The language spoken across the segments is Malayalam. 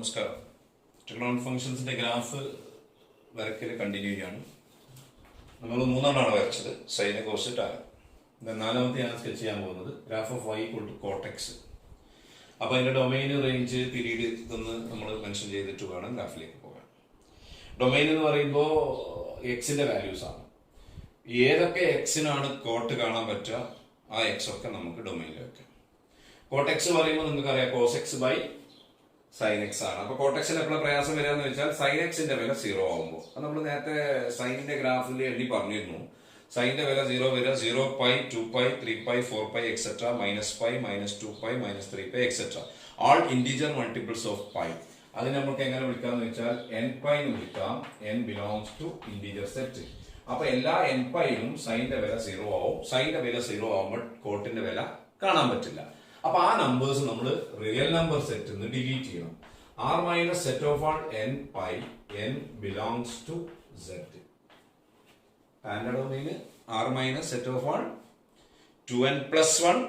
നമസ്കാരം. ട്രിഗണോമെട്രിക് ഫംഗ്ഷൻസിന്റെ ഗ്രാഫ് വരയ്ക്കൽ കണ്ടിന്യൂ ചെയ്യാണ്. നമ്മൾ മൂന്നെണ്ണമാണ് വരച്ചത്, സൈന്, കോസ്, ടാൻ. നാലാമത്തെ ഞാൻ സ്കെച്ച് ചെയ്യാൻ പോകുന്നത് graph of y equal to cot x. അപ്പോൾ അതിന്റെ ഡൊമൈൻ, റേഞ്ച്, പീരീഡ് ഇതൊന്ന് നമ്മൾ മെൻഷൻ ചെയ്തിട്ട് വേണം ഗ്രാഫിലേക്ക് പോകാൻ. ഡൊമൈൻ എന്ന് പറയുമ്പോൾ എക്സിന്റെ വാല്യൂസ് ആണ്. ഏതൊക്കെ എക്സിനാണ് കോട്ട് കാണാൻ പറ്റുക ആ എക്സ് ഒക്കെ നമുക്ക് ഡൊമൈനിൽ വെക്കാം. കോട്ട് എക്സ് പറയുമ്പോൾ നിങ്ങൾക്ക് അറിയാം cos x by sine x ആണ്. അപ്പൊ കോട്ടക്സിന് എപ്പോഴും പ്രയാസം വരിക എന്ന് വെച്ചാൽ സൈൻ എക്സിന്റെ വില 0 ആകുമ്പോൾ. അത് നമ്മൾ നേരത്തെ സൈനിന്റെ ഗ്രാഫിൽ എഴുതി പറഞ്ഞിരുന്നു. സൈനിന്റെ വില 0 വരിക 0 pi 2 pi 3 pi 4 pi etcetera minus pi -2 pi -3 pi etcetera all integer multiples of pi. അതിന് നമുക്ക് എങ്ങനെ വിളിക്കാന്ന് വെച്ചാൽ n പൈ എന്ന് വിളിക്കാം. n belongs to integer set. അപ്പൊ എല്ലാ n പൈയിലും സൈനിന്റെ വില 0 ആവും. സൈനിന്റെ വില 0 ആവുമ്പോൾ കോട്ടിന്റെ വില കാണാൻ പറ്റില്ല. അപ്പൊ ആ നമ്പേഴ്സ് നമ്മൾ റിയൽ നമ്പർ സെറ്റ് ഡിലീറ്റ് ചെയ്യണം. r minus set of all n pi n belongs to z. ടാൻ്റെ domain r minus set of all 2n plus 1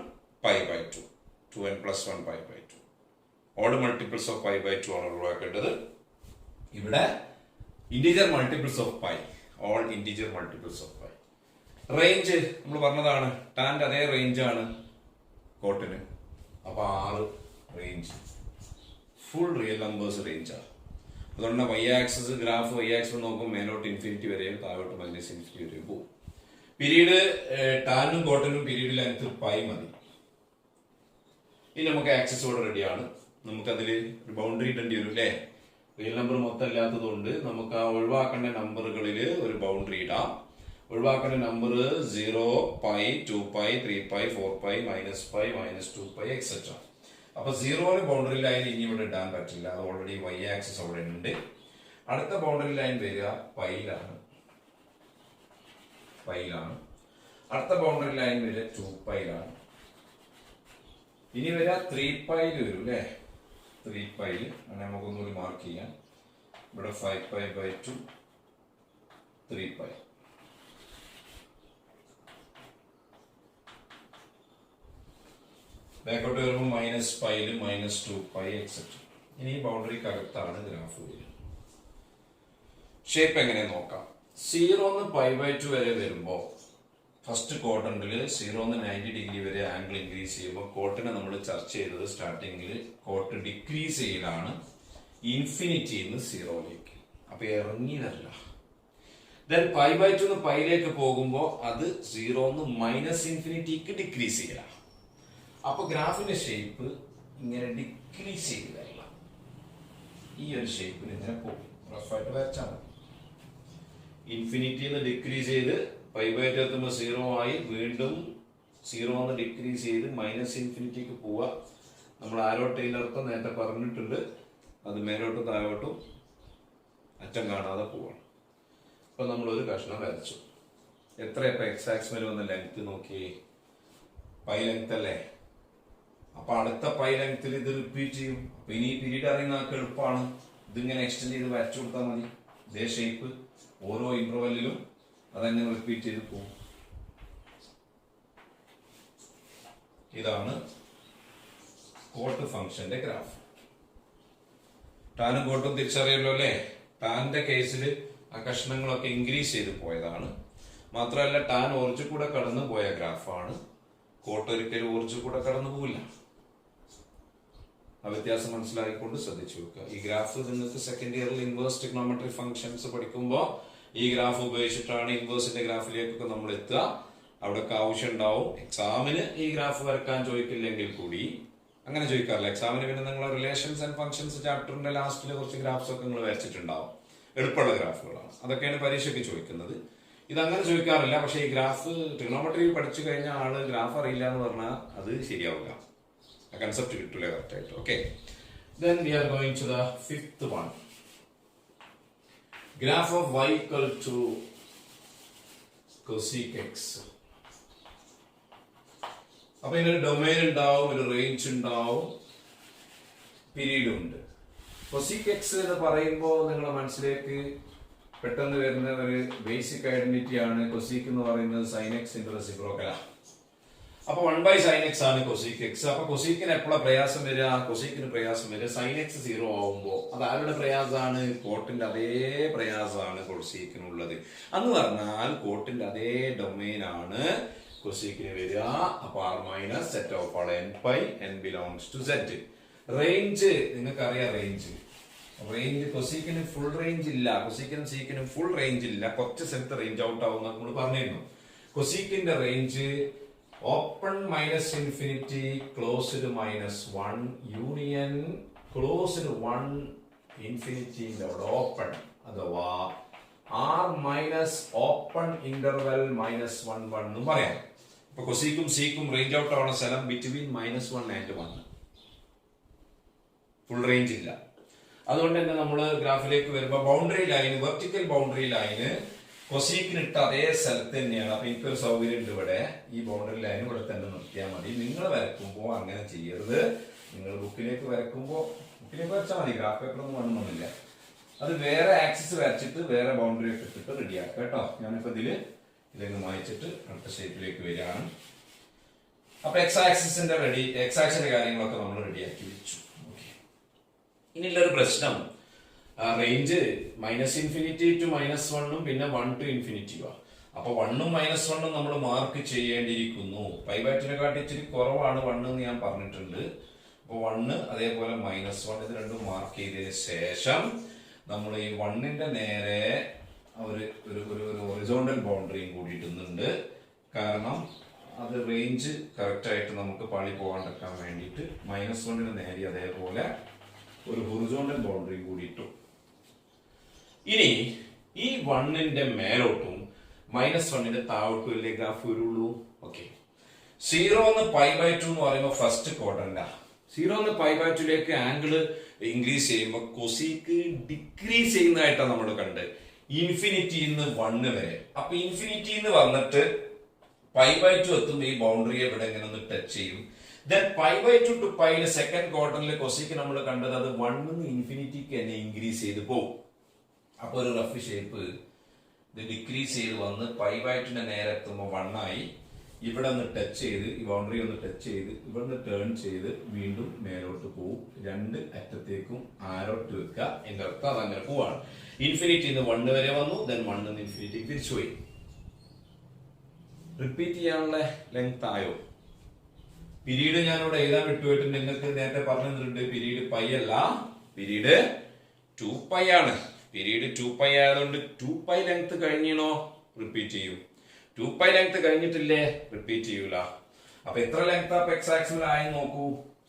pi by 2. 2n plus 1 pi by 2. Odd multiples of pi by 2 ആണ് ഒഴിവാക്കേണ്ടത്. ഇവിടെ integer multiples of pi, all integer multiples of pi. Range നമ്മൾ പറഞ്ഞതാണ്, ടാൻ്റെ അതേ റേഞ്ച് ആണ് കോട്ടിന്. അപ്പൊ 6 റേഞ്ച് ഫുൾ റിയൽ നമ്പേഴ്സ് റേഞ്ചാണ്. അതുകൊണ്ട് y axis graph y axis നോക്കുമ്പോൾ മേലോട്ട് ഇൻഫിനിറ്റി വരെയും താഴോട്ട് മൈനസ് ഇൻഫിനിറ്റി വരെയും പോകും. പീരീഡ് ടാനും കോട്ടനും പീരീഡ് ലെങ്ത് പൈ മതി. ഇനി നമുക്ക് ആക്സിസ് ഇവിടെ റെഡിയാണ്. നമുക്കതിൽ ഒരു ബൗണ്ടറി ഇടേണ്ടി വരും അല്ലേ? റിയൽ നമ്പർ മൊത്തം ഇല്ലാത്തതുകൊണ്ട് നമുക്ക് ആ ഒഴിവാക്കേണ്ട നമ്പറുകളിൽ ഒരു ബൗണ്ടറി ഇടാം. ഒഴിവാക്കേണ്ട number 0 pi 2 pi 3 pi 4 pi -π -2 pi etcetera. അപ്പൊ 0 ബൗണ്ടറി ലൈൻ ഇനി ഇവിടെ ഇടാൻ പറ്റില്ല. അത് ഓൾറെഡി വൈ ആക്സിസ് അവിടെ ഉണ്ട്. അടുത്ത ബൗണ്ടറി ലൈൻ വരിക പൈയിലാണ്. അടുത്ത ബൗണ്ടറി ലൈൻ വരിക 2 പൈയിലാണ്. ഇനി വരിക 3 പൈയിൽ വരും അല്ലേ? 3 പൈയിൽ അങ്ങനെ നമുക്കൊന്നുകൂടി മാർക്ക് ചെയ്യാം. ഇവിടെ 5 പൈ ബൈ 2 3 പൈ. ബാക്കോട്ട് വരുമ്പോൾ -πയിൽ -2 പൈ എക്സെട്ര. ഇനി ബൗണ്ടറിക്ക് അകത്താണ് ഗ്രാഫ് വരിക. ഷേപ്പ് എങ്ങനെ നോക്കാം? 0 പൈ ബൈ 2 വരെ വരുമ്പോൾ ഫസ്റ്റ് ക്വാഡ്രന്റിൽ 0 90 ഡിഗ്രി വരെ ആംഗിൾ ഇൻക്രീസ് ചെയ്യുമ്പോൾ കോട്ടിനെ നമ്മൾ ചർച്ച ചെയ്തത് സ്റ്റാർട്ടിങ്ങിൽ കോട്ട് ഡിക്രീസ് ചെയ്യലാണ് ഇൻഫിനിറ്റിയിൽ നിന്ന് 0ലേക്ക്. അപ്പൊ ഇറങ്ങിയതല്ല. ദെൻ പൈ ബൈ 2 പൈയിലേക്ക് പോകുമ്പോൾ അത് 0 -ഇൻഫിനിറ്റിക്ക് ഡിക്രീസ് ചെയ്യലാണ്. അപ്പൊ ഗ്രാഫിന്റെ ഷേപ്പ് ഇങ്ങനെ ഡിക്രീസ് ചെയ്തല്ല, ഈ ഒരു ഷേപ്പിൽ ഇങ്ങനെ പോകും. റഫായിട്ട് വരച്ചാൽ മതി. ഇൻഫിനിറ്റിന്ന് ഡിക്രീസ് ചെയ്ത് പൈ ബൈ 2 എത്തുമ്പോൾ 0 ആയി, വീണ്ടും 0 ഡിക്രീസ് ചെയ്ത് -ഇൻഫിനിറ്റിക്ക് പോവുക. നമ്മൾ ആരോ ടൈലർക്കും നേരത്തെ പറഞ്ഞിട്ടുണ്ട്, അത് മേലോട്ടും താഴോട്ടും അറ്റം കാണാതെ പോവാണ്. അപ്പൊ നമ്മളൊരു കഷ്ണം വരച്ചു. എത്ര ഇപ്പൊ എക്സ് ആക്സിൽ വന്ന ലെങ്ത് നോക്കിയേ, പൈ ലെങ്ത് അല്ലേ? അപ്പൊ അടുത്ത പൈ ലെങ്ത്തിൽ ഇത് റിപ്പീറ്റ് ചെയ്യും. അപ്പൊ ഇനി പീരീഡ് അറിയുന്ന ആൾക്ക് എളുപ്പമാണ്, ഇതിങ്ങനെ എക്സ്റ്റെൻഡ് ചെയ്ത് വരച്ചു കൊടുത്താൽ മതി. ഇതേ ഷേപ്പ് ഓരോ ഇന്റർവെല്ലിലും അതങ്ങനെ റിപ്പീറ്റ് ചെയ്ത് പോകും. ഇതാണ് കോട്ട് ഫംഗ്ഷന്റെ ഗ്രാഫ്. ടാനും കോട്ടും തിരിച്ചറിയല്ലോ അല്ലേ? ടാന്റെ കേസിൽ ആ കഷ്ണങ്ങളൊക്കെ ഇൻക്രീസ് ചെയ്ത് പോയതാണ്. മാത്രമല്ല ടാൻ ഒറിജിൻ കൂടെ കടന്നു പോയ ഗ്രാഫാണ്. കോട്ട് ഒരിക്കലും ഒറിജിൻ കൂടെ കടന്നു പോവില്ല. ആ വ്യത്യാസം മനസ്സിലാക്കിക്കൊണ്ട് ശ്രദ്ധിച്ചു വെക്കുക. ഈ ഗ്രാഫ് നിങ്ങൾക്ക് സെക്കൻഡ് ഇയറിൽ ഇൻവേഴ്സ് ട്രിഗണോമെട്രിക് ഫംഗ്ഷൻസ് പഠിക്കുമ്പോൾ ഈ ഗ്രാഫ് ഉപയോഗിച്ചിട്ടാണ് ഇൻവേഴ്സിന്റെ ഗ്രാഫിലേക്കൊക്കെ നമ്മൾ എത്തുക. അവിടെയൊക്കെ ആവശ്യം ഉണ്ടാവും. എക്സാമിന് ഈ ഗ്രാഫ് വരക്കാൻ ചോദിക്കില്ലെങ്കിൽ കൂടി, അങ്ങനെ ചോദിക്കാറില്ല എക്സാമിന്. പിന്നെ നിങ്ങൾ റിലേഷൻസ് ആൻഡ് ഫംഗ്ഷൻസ് ചാപ്റ്ററിന്റെ ലാസ്റ്റിൽ കുറച്ച് ഗ്രാഫ്സ് ഒക്കെ നിങ്ങൾ വരച്ചിട്ടുണ്ടാവും. എളുപ്പമുള്ള ഗ്രാഫുകളാണ്, അതൊക്കെയാണ് പരീക്ഷയ്ക്ക് ചോദിക്കുന്നത്. ഇതങ്ങനെ ചോദിക്കാറില്ല. പക്ഷെ ഈ ഗ്രാഫ് ട്രിഗണോമെട്രി പഠിച്ചു കഴിഞ്ഞ ആള് ഗ്രാഫ് അറിയില്ല എന്ന് പറഞ്ഞാൽ അത് ശരിയാവില്ല. ആ കൺസെപ്റ്റ് കിട്ടില്ല കറക്റ്റ് ആയിട്ട്. Okay, then we are going to the fifth one. Graph of y equal to cosec x. അപ്പൊ ഇതിനൊരു ഡൊമൈൻ ഉണ്ടാവും, ഒരു റേഞ്ച് ഉണ്ടാവും, പീരീഡും ഉണ്ട്. cosec x എന്ന് പറയുമ്പോൾ നിങ്ങളുടെ മനസ്സിലേക്ക് പെട്ടെന്ന് വരുന്ന ഒരു ബേസിക് ഐഡന്റിറ്റി ആണ്. cosec എന്ന് പറയുന്നത് sin x ന്റെ റെസിപ്രോക്കലാണ്. അപ്പൊ 1/sin x ആണ് കൊസീക് എക്സ്. അപ്പൊ കൊസീക്കിന് എപ്പോഴാണ് പ്രയാസം വരിക? കൊസീക്കിന് പ്രയാസം വരിക sin x 0 ആവുമ്പോ. അത് ആരുടെ പ്രയാസമാണ്? കോട്ടിന്റെ അതേ പ്രയാസമാണ് കൊസീക്കിനുള്ളത്. എന്ന് പറഞ്ഞാൽ കോട്ടിന്റെ അതേ ഡൊമൈൻ ആണ് കൊസീക്കിന് വരിക. അപ്പൊ r minus set of all n pi n belongs to z. Range നിങ്ങൾക്കറിയാം. റേഞ്ച് കൊസീക്കിന് ഫുൾ റേഞ്ച് ഇല്ല. കൊസീക്കിനും സീക്കിനും ഫുൾ റേഞ്ച് ഇല്ല. കുറച്ച് സ്ഥലത്ത് റേഞ്ച് ഔട്ട് ആവുന്ന നമ്മൾ പറഞ്ഞിരുന്നു. കൊസീക്കിന്റെ range open minus infinity closed -1 union closed 1 ഇൻഫിനിറ്റിന്റെ അവിടെ ഓപ്പൺ, അഥവാ r മൈനസ് ഓപ്പൺ ഇന്റർവെൽ -1 1 എന്നും പറയാം. ഇപ്പൊ കൊസീക്കും സീക്കും റേഞ്ച് ഔട്ട് ആവുന്ന സ്ഥലം ബിറ്റ്വീൻ -1 and 1. ഫുൾ റേഞ്ച് ഇല്ല. അതുകൊണ്ട് തന്നെ നമ്മൾ ഗ്രാഫിലേക്ക് വരുമ്പോൾ ബൗണ്ടറി ലൈൻ, വെർട്ടിക്കൽ ബൗണ്ടറി ലൈന് കൊസീക്കിന് ഇട്ട അതേ സ്ഥലത്ത് തന്നെയാണ്. അപ്പൊ എനിക്കൊരു സൗകര്യം ഉണ്ട് ഇവിടെ. ഈ ബൗണ്ടറി ലൈൻ ഇവിടെ തന്നെ നിർത്തിയാൽ മതി. നിങ്ങൾ വരക്കുമ്പോൾ അങ്ങനെ ചെയ്യരുത്. നിങ്ങൾ ബുക്കിലേക്ക് വരച്ചാൽ മതി. ഗ്രാഫ് പേപ്പറൊന്നും വേണമെന്നില്ല. അത് വേറെ ആക്സിസ് വരച്ചിട്ട് വേറെ ബൗണ്ടറി ഒക്കെ ഇട്ടിട്ട് റെഡിയാക്കാം കേട്ടോ. ഞാനിപ്പോ ഇതിലേക്ക് മായിച്ചിട്ട് അടുത്ത ഷേപ്പിലേക്ക് വരികയാണ്. അപ്പൊ എക്സ് ആക്സിന്റെ കാര്യങ്ങളൊക്കെ നമ്മൾ റെഡിയാക്കി വെച്ചു. ഇനിയുള്ളൊരു പ്രശ്നം, റേഞ്ച് -∞ to -1 പിന്നെ 1 to ∞. അപ്പൊ 1ഉം -1ഉം നമ്മൾ മാർക്ക് ചെയ്യേണ്ടിയിരിക്കുന്നു. π/2 ഇച്ചിരി കുറവാണ് 1 എന്ന് ഞാൻ പറഞ്ഞിട്ടുണ്ട്. അപ്പൊ 1 അതേപോലെ -1 ഇത് രണ്ടും മാർക്ക് ചെയ്തതിന് ശേഷം നമ്മൾ ഈ 1ന്റെ നേരെ ഒരു ഹൊറിസോണ്ടൽ ബൗണ്ടറിയും കൂടി ഇടുന്നുണ്ട്. കാരണം അത് റേഞ്ച് കറക്റ്റ് ആയിട്ട് നമുക്ക് പാളി പോകാണ്ടിരിക്കാൻ വേണ്ടിയിട്ട് -1ന് നേരെ അതേപോലെ ഒരു ഹൊറിസോണ്ടൽ ബൗണ്ടറി കൂടി ഇട്ടു. ഇനി ഈ 1ന്റെ മേലോട്ടും -1ന്റെ താഴോട്ടും അല്ലേ ഗ്രാഫ് വരുള്ളൂ. ഓക്കെ, 0 എന്ന് π/2 എന്ന് പറയുമ്പോൾ ഫസ്റ്റ് ക്വാഡ്രന്റാ. 0 എന്ന് π/2ലേക്ക് ആംഗിൾ ഇൻക്രീസ് ചെയ്യുമ്പോൾ കൊസീക്ക് ഡിക്രീസ് ചെയ്യുന്നതായിട്ടാണ് നമ്മൾ കണ്ട്. ഇൻഫിനിറ്റിന്ന് 1 വരെ. അപ്പൊ ഇൻഫിനിറ്റിന്ന് വന്നിട്ട് π/2 എത്തുമ്പോൾ ഈ ബൗണ്ടറിയെ ഇവിടെ എങ്ങനെ ഒന്ന് ടച്ച് ചെയ്യും. Then π/2 to π സെക്കൻഡ് ക്വാർട്ടറിലെ കൊസീക്ക് നമ്മൾ കണ്ടത് അത് 1 നിന്ന് ഇൻഫിനിറ്റിക്ക് തന്നെ ഇൻക്രീസ് ചെയ്ത് പോകും. അപ്പൊ ഒരു റഫ് ഷേപ്പ് ഇത് ഡിക്രീസ് ചെയ്ത് വന്ന് π/2ന്റെ നേരെ എത്തുമ്പോൾ 1 ആയി. ഇവിടെ ഒന്ന് ടച്ച് ചെയ്ത് ഈ ബൗണ്ടറി ഒന്ന് ടച്ച് ചെയ്ത് ഇവിടെ നിന്ന് ടേൺ ചെയ്ത് വീണ്ടും മേലോട്ട് പോവും. രണ്ട് അറ്റത്തേക്കും ആരോട്ട് വെക്കുക. എന്റെ അർത്ഥം അത് അങ്ങനെ പോവാണ്. ഇൻഫിനിറ്റിന്ന് 1 വരെ വന്നു. ദെൻ 1 നിന്ന് ഇൻഫിനിറ്റിക്ക് തിരിച്ചുപോയി. റിപ്പീറ്റ് ചെയ്യാനുള്ള ലെങ്ത് ആയോ? പീരീഡ് ഞാനിവിടെ എഴുതാൻ വിട്ടുപോയിട്ട് നിങ്ങൾക്ക് നേരത്തെ പറഞ്ഞു തന്നിട്ടുണ്ട്. പീരീഡ് π അല്ല, പീരീഡ് 2π ആണ്. പീരീഡ് 2π ആയതുകൊണ്ട് 2π ലെങ്ത് കഴിഞ്ഞോ റിപ്പീറ്റ് ചെയ്യൂ. 2π ലെങ്ത് കഴിഞ്ഞിട്ടില്ലേ റിപ്പീറ്റ് ചെയ്യൂല. അപ്പൊ എത്ര ലെങ്ത് അപ്പൊ എക്സ് ആക്സിൽ ആയി നോക്കൂ.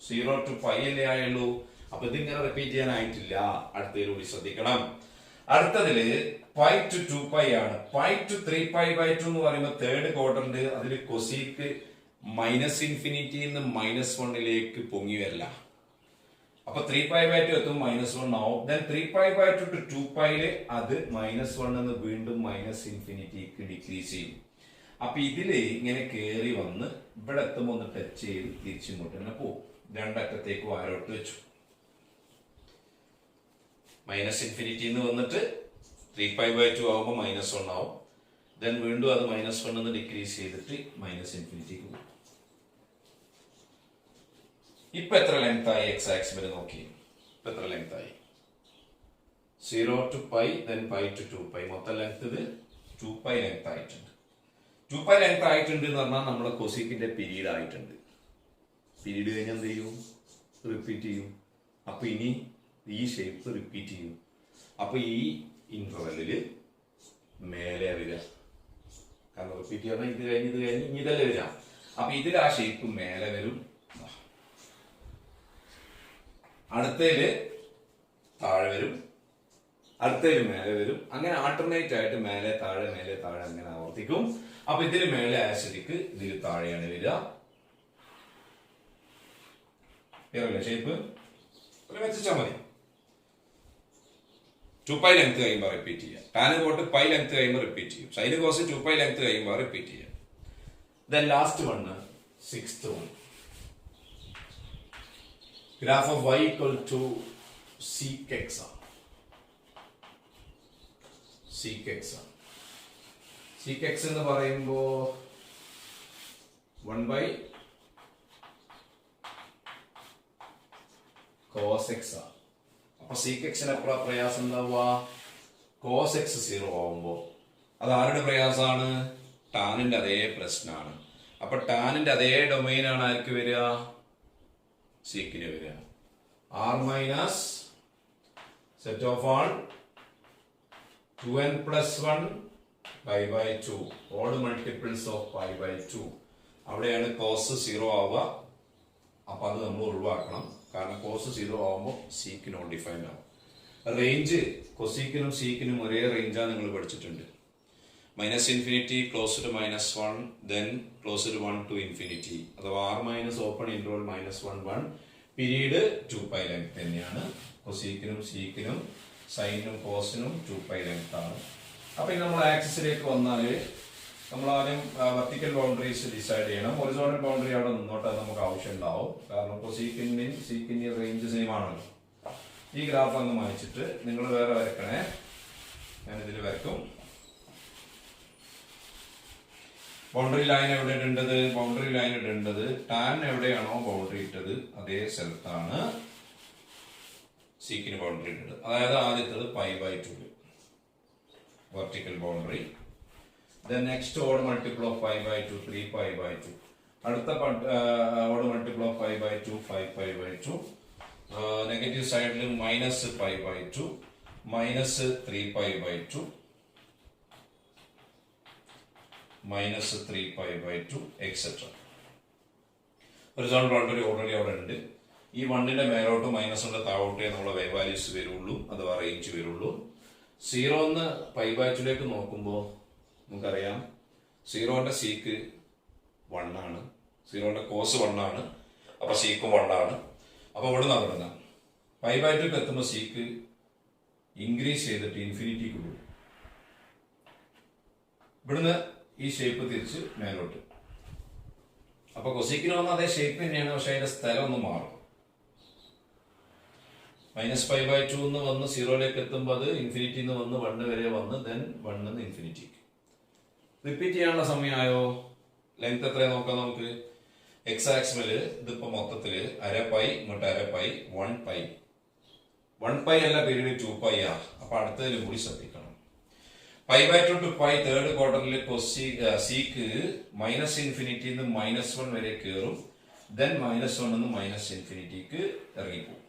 0 to π അല്ലേ ആയുള്ളൂ. അപ്പൊ ഇതിങ്ങനെ റിപ്പീറ്റ് ചെയ്യാനായിട്ടില്ല. അടുത്തതിലൂടെ ശ്രദ്ധിക്കണം. അടുത്തതില് π to 2π ആണ്. π to 3π/2 എന്ന് പറയുമ്പോൾ തേർഡ് ക്വാഡ്രന്റ്. അതിൽ കൊസീക്ക് -∞ -1ലേക്ക് പൊങ്ങി വരില്ല. അപ്പൊ 3π/2 എത്തും -1 ആവും. ദെൻ 3π/2 to 2πയില് അത് -1 എന്ന് വീണ്ടും -∞ ഡിക്രീസ് ചെയ്യും. അപ്പൊ ഇതില് ഇങ്ങനെ കേറി വന്ന് ഇവിടെ എത്തുമ്പോൾ ഒന്ന് ടച്ച് ചെയ്ത് തിരിച്ചിങ്ങോട്ട് തന്നെ പോകും. രണ്ടറ്റത്തേക്ക് ആരോട്ട് വെച്ചു. -∞ വന്നിട്ട് 3π/2 ആവുമ്പോൾ -1 ആവും. ദെൻ വീണ്ടും അത് -1 എന്ന് ഡിക്രീസ് ചെയ്തിട്ട് -∞ പോകും. ഇപ്പൊ എത്ര ലെങ്ത് ആയി? എക്സ് ആക്സിസ് വരെ നോക്കി. ഇപ്പൊ എത്ര ലെങ്ത് ആയി? 0 to π, then π to 2π. മൊത്തം ലെങ്ത് ഇത് 2π ലെങ്ത് ആയിട്ടുണ്ട്. 2π ലെങ്ത് ആയിട്ടുണ്ട് എന്ന് പറഞ്ഞാൽ നമ്മുടെ കൊസീക്കിന്റെ പീരീഡ് ആയിട്ടുണ്ട്. പീരീഡ് കഴിഞ്ഞാൽ എന്ത് ചെയ്യും? റിപ്പീറ്റ് ചെയ്യും. അപ്പൊ ഇനി ഈ ഷേപ്പ് റിപ്പീറ്റ് ചെയ്യും. അപ്പൊ ഈ ഇന്റർവെല്ലില് മേലെ വരിക. കാരണം റിപ്പീറ്റ് ചെയ്യണം. ഇത് കഴിഞ്ഞ് ഇനി ഇതല്ലേ വരിക. അപ്പൊ ഇതിൽ ആ ഷേപ്പ് മേലെ വരും. അടുത്തതില് താഴെ വരും. അടുത്തതില് മേലെ വരും. അങ്ങനെ ആൾട്ടർനേറ്റ് ആയിട്ട് മേലെ താഴെ അങ്ങനെ ആവർത്തിക്കും. അപ്പൊ ഇതില് മേലെ ആയ സ്ഥിതിക്ക് ഇതില് താഴെയാണ് വരിക. ഷേപ്പ് വെച്ചാൽ മതി. 2π ലെങ്ത് കഴിയുമ്പോൾ റിപ്പീറ്റ് ചെയ്യാം. ടാന് കോട്ട് π ലെങ്ത് കഴിയുമ്പോൾ റിപ്പീറ്റ് ചെയ്യും. സൈന് കോസ് 2π ലെങ്ത് കഴിയുമ്പോൾ റിപ്പീറ്റ് ചെയ്യാം. Then last one, sixth one. Graph of y equal to sec x. sec x എന്ന് പറയുമ്പോ 1/√x കോസ് എക്സ് ആണ്. അപ്പൊ സീക്ക് എക്സിന് എപ്പോഴാ പ്രയാസം ഉണ്ടാവുക? കോസ് എക്സ് 0 ആവുമ്പോ. അത് ആരുടെ പ്രയാസമാണ്? ടാനിന്റെ അതേ പ്രശ്നമാണ്. അപ്പൊ ടാനിന്റെ അതേ ഡൊമൈൻ ആണ് ആർക്ക് വരിക? സീക്കിന് വരിക. R minus set of on 2n + 1 π/2 odd multiples of π/2. അവിടെയാണ് കോസ് 0 ആവുക. അപ്പൊ അത് നമ്മൾ ഒഴിവാക്കണം. കാരണം കോസ് 0 ആവുമ്പോൾ സീക്ക് നോൺ ഡിഫൈൻഡ് ആവും. റേഞ്ച് കൊസീക്കിനും സീക്കിനും ഒരേ റേഞ്ചാണ് നിങ്ങൾ പഠിച്ചിട്ടുണ്ട്. -∞ Close to -1 then close to 1 to ∞. അഥവാ r minus open interval -1 period 2π length തന്നെയാണ്. കൊസീക്കിനും സീക്കിനും സൈനും കോസിനും 2π ലെങ്ത് ആണ്. അപ്പൊ ഇനി നമ്മൾ ആക്സിസിലേക്ക് വന്നാൽ നമ്മൾ ആദ്യം വെർട്ടിക്കൽ ബൗണ്ടറീസ് ഡിസൈഡ് ചെയ്യണം. ഹൊറിസോണ്ടൽ ബൗണ്ടറി അവിടെ നിന്നോട്ട് നമുക്ക് ആവശ്യം ഉണ്ടാവും. കാരണം കൊസീക്കിന്റെയും സീക്കിന്റെയും റേഞ്ച് സെയിം ആണല്ലോ. ഈ ഗ്രാഫ് അങ്ങ് മായ്ച്ചിട്ട് നിങ്ങൾ വേറെ വരക്കണേ. ഞാൻ ഇതിൽ വരക്കും. ബൗണ്ടറി ലൈൻ എവിടെ ഇടേണ്ടത്? ബൗണ്ടറി ലൈൻ ഇടേണ്ടത് ടാൻ എവിടെയാണോ ബൗണ്ടറി ഇട്ടത് അതേ സ്ഥലത്താണ് സീക്കിന് ബൗണ്ടറി ഇട്ടത്. അതായത് ആദ്യത്തത് π/2 vertical boundary. Then next odd multiple of π/2 3π/2. അടുത്ത odd multiple of π/2 5π/2. നെഗറ്റീവ് സൈഡിൽ -π/2 -3π/2 -3π/2 എക്സെട്ര. ഹൊറിസോണ്ടൽ ബൗണ്ടറി ഓൾറെഡി അവിടെ ഉണ്ട്. ഈ 1ന്റെ മേലോട്ട് -1ന്റെ താഴോട്ടേ നമ്മളെ വൈ വാല്യൂസ് വരുള്ളൂ, അഥവാ റേഞ്ച് വരുള്ളൂ. 0 π/2 നോക്കുമ്പോൾ നമുക്കറിയാം 0ന്റെ സീക്ക് 1 ആണ്, 0ന്റെ കോസ് 1 ആണ്. അപ്പൊ സീക്കും 1 ആണ്. അപ്പൊ ഇവിടെ നടന്ന π/2 എത്തുമ്പോൾ സീക്ക് ഇൻക്രീസ് ചെയ്തിട്ട് ഇൻഫിനിറ്റിക്ക് പോകും. ഇവിടുന്ന് ഈ ഷേപ്പ് തിരിച്ച് മേലോട്ട്. അപ്പൊ കൊസീക്കിന് വന്ന അതേ ഷേപ്പ് തന്നെയാണ്, പക്ഷെ അതിന്റെ സ്ഥലം ഒന്ന് മാറും. -π/2 എന്ന് വന്ന് 0ലേക്ക് എത്തുമ്പോൾ അത് ഇൻഫിനിറ്റി വന്ന് 1 വരെ വന്ന് ദെൻ 1 ഇൻഫിനിറ്റിക്ക് റിപ്പീറ്റ് ചെയ്യാനുള്ള സമയമായോ? ലെങ്ത് എത്രയാ നോക്കാം നമുക്ക്. എക്സ് ആക്സിസില് ഇതിപ്പോ മൊത്തത്തില് അരപൈ ഇങ്ങോട്ട് അരപൈ 1π. 1π അല്ല പീരീഡ് 2π ആ. അപ്പൊ അടുത്തതിൽ കൂടി ശ്രദ്ധിക്കണം. π/2 to π തേർഡ് ക്വാർട്ടറിൽ സീക്ക് -∞ -1 വരെ കയറും. ദെൻ -1 -∞ ഇറങ്ങിപ്പോകും.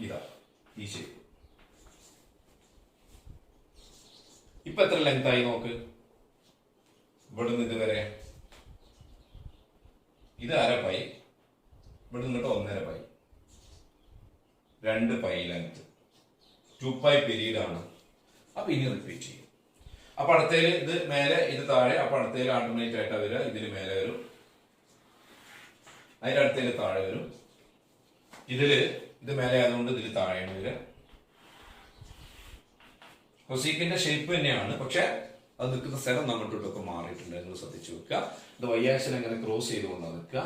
ഇതാ ഈ ഷേപ്പ്. ഇപ്പൊ എത്ര ലെങ്ത് ആയി നോക്ക്. ഇവിടുന്ന് ഇതുവരെ ഇത് അരപൈ, ഇവിടെ നിന്നിട്ട് 1.5π, 2π ലെങ്ത്, 2π പീരീഡ് ആണ്. അപ്പൊ ഇനി റിപ്പീറ്റ് ചെയ്യും. അപ്പൊ അടുത്തേല് ഇത് മേലെ ഇത് താഴെ. അപ്പൊ അടുത്തേല് ആൾട്ടർനേറ്റ് ആയിട്ട് വരിക. ഇതില് മേലെ വരും, അതിന്റെ അടുത്തേല് താഴെ വരും. ഇതില് ഇത് മേലെ ആയതുകൊണ്ട് ഇതിൽ താഴെയാണ് വരിക. കൊസീക്കിന്റെ ഷേപ്പ് തന്നെയാണ്, പക്ഷെ അത് നിൽക്കുന്ന സ്ഥലം അങ്ങോട്ടൊക്കെ മാറിയിട്ടുണ്ട്. നിങ്ങൾ ശ്രദ്ധിച്ചു വെക്കുക. ഇത് വൈ ആക്സിനെ എങ്ങനെ ക്രോസ് ചെയ്തുകൊണ്ടാണ് നിൽക്കുക.